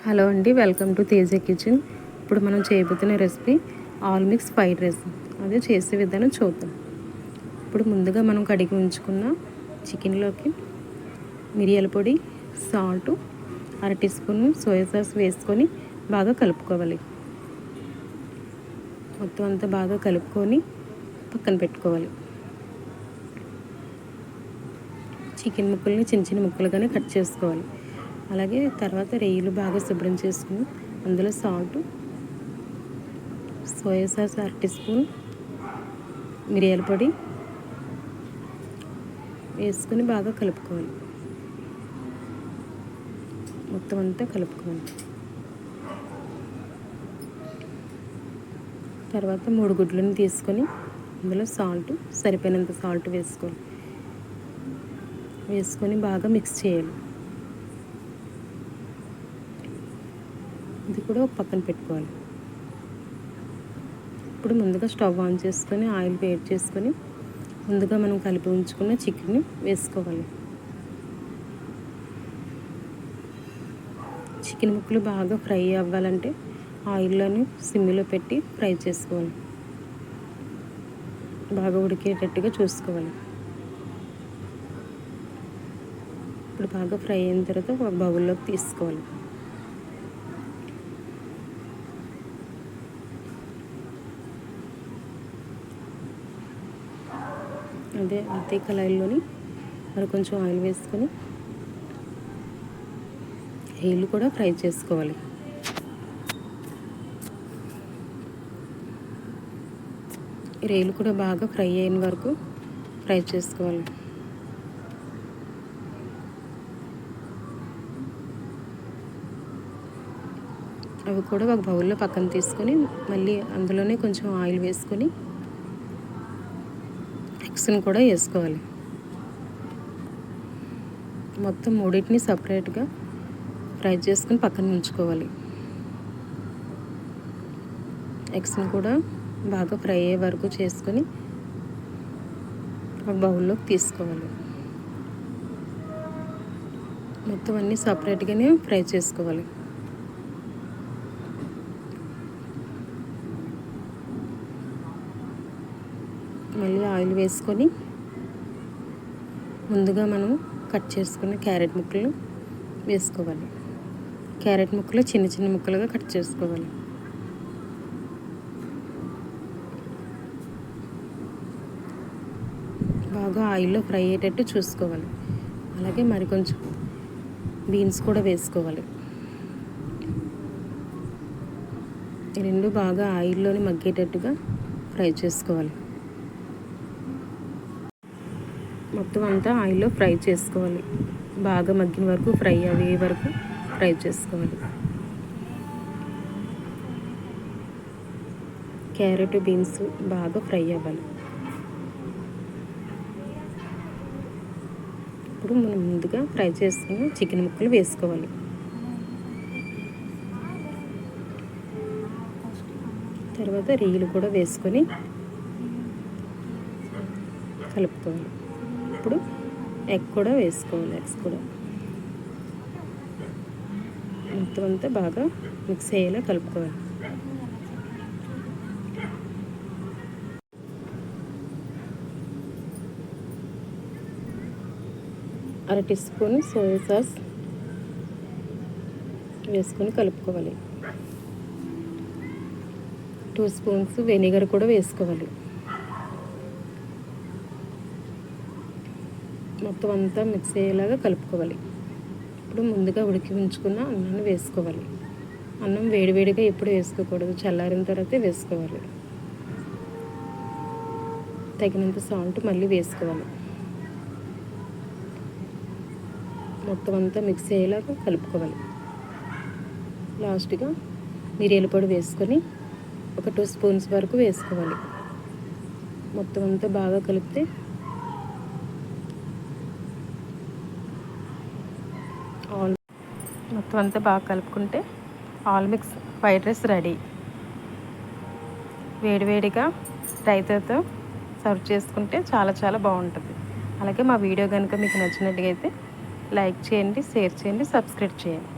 Hello అండి, welcome to Teja kitchen. ఇప్పుడు మనం చేయబోతున్న recipe all mix fried rice. అదే చేసే విధానం చూద్దాం. ఇప్పుడు ముందుగా మనం కడిగి ఉంచుకున్న చికెన్లోకి మిరియాల పొడి, salt, 1/2 teaspoon soya sauce వేసుకొని బాగా కలుపుకోవాలి. మొత్తం అంతా బాగా కలుపుకొని పక్కన పెట్టుకోవాలి. చికెన్ ముక్కల్ని చిన్న చిన్న ముక్కలుగానే కట్ చేసుకోవాలి. అలాగే తర్వాత రొయ్యలు బాగా శుభ్రం చేసుకుని అందులో salt, soya sauce 1/2 teaspoon, మిరియాల పొడి వేసుకొని బాగా కలుపుకోవాలి. మొత్తం అంతా కలుపుకోవాలి. తర్వాత 3 గుడ్లను తీసుకొని అందులో సాల్ట్ సరిపోయినంత సాల్ట్ వేసుకొని బాగా మిక్స్ చేయాలి. ఇది కూడా ఒక పక్కన పెట్టుకోవాలి. ఇప్పుడు ముందుగా స్టవ్ ఆన్ చేసుకొని ఆయిల్ వేడి చేసుకొని ముందుగా మనం కలిపి ఉంచుకున్న చికెన్ని వేసుకోవాలి. చికెన్ ముక్కలు బాగా ఫ్రై అవ్వాలంటే ఆయిల్లోని సిమ్లో పెట్టి ఫ్రై చేసుకోవాలి. బాగా ఉడికేటట్టుగా చూసుకోవాలి. ఇప్పుడు బాగా ఫ్రై అయిన తర్వాత ఒక బౌల్లోకి తీసుకోవాలి. అదే కళాయిలోని మరి కొంచెం ఆయిల్ వేసుకొని రొయ్యలు కూడా ఫ్రై చేసుకోవాలి. రొయ్యలు కూడా బాగా ఫ్రై అయిన వరకు ఫ్రై చేసుకోవాలి. అవి కూడా ఒక బౌల్లో పక్కన తీసుకొని మళ్ళీ అందులోనే కొంచెం ఆయిల్ వేసుకొని ఎగ్స్ని కూడా వేసుకోవాలి. మొత్తం మూడింటిని సపరేట్గా ఫ్రై చేసుకుని పక్కన ఉంచుకోవాలి. ఎగ్స్ని కూడా బాగా ఫ్రై అయ్యే వరకు చేసుకొని ఒక బౌల్లోకి తీసుకోవాలి. మొత్తం అన్నీ సపరేట్గానే ఫ్రై చేసుకోవాలి. మళ్ళీ ఆయిల్ వేసుకొని ముందుగా మనం కట్ చేసుకున్న క్యారెట్ ముక్కలు వేసుకోవాలి. క్యారెట్ ముక్కలు చిన్న చిన్న ముక్కలుగా కట్ చేసుకోవాలి. బాగా ఆయిల్లో ఫ్రై అయ్యేటట్టు చూసుకోవాలి. అలాగే మరి కొంచెం బీన్స్ కూడా వేసుకోవాలి. ఈ రెండు బాగా ఆయిల్లోని మగ్గేటట్టుగా ఫ్రై చేసుకోవాలి. మొత్తం అంతా ఆయిల్లో ఫ్రై చేసుకోవాలి. బాగా మగ్గిన వరకు ఫ్రై అయ్యే వరకు ఫ్రై చేసుకోవాలి. క్యారెట్, బీన్స్ బాగా ఫ్రై అవ్వాలి. ఇప్పుడు మనం ముందుగా ఫ్రై చేసుకున్న చికెన్ ముక్కలు వేసుకోవాలి. తర్వాత రొయ్యలు కూడా వేసుకొని కలుపుకోవాలి. ఇప్పుడు ఎగ్ కూడా వేసుకోవాలి. ఎగ్స్ కూడా మొత్తం అంతా బాగా మిక్స్ అయ్యేలా కలుపుకోవాలి. అర టీ స్పూన్ సోయా సాస్ వేసుకొని కలుపుకోవాలి. 2 స్పూన్స్ వెనిగర్ కూడా వేసుకోవాలి. మొత్తం అంతా మిక్స్ అయ్యేలాగా కలుపుకోవాలి. ఇప్పుడు ముందుగా ఉడికి ఉంచుకున్న అన్నాన్ని వేసుకోవాలి. అన్నం వేడివేడిగా ఎప్పుడు వేసుకోకూడదు, చల్లారిన తర్వాతే వేసుకోవాలి. తగినంత సాల్ట్ మళ్ళీ వేసుకోవాలి. మొత్తం అంతా మిక్స్ అయ్యేలాగా కలుపుకోవాలి. లాస్ట్గా మిరియాల పొడి వేసుకొని ఒక 2 స్పూన్స్ వరకు వేసుకోవాలి. మొత్తం అంతా బాగా కలిపితే మొత్తం అంతా బాగా కలుపుకుంటే all mix fried rice ready. వేడివేడిగా రైతాతో సర్వ్ చేసుకుంటే చాలా చాలా బాగుంటుంది. అలాగే మా వీడియో కనుక మీకు నచ్చినట్టుగా అయితే లైక్ చేయండి, షేర్ చేయండి, సబ్స్క్రైబ్ చేయండి.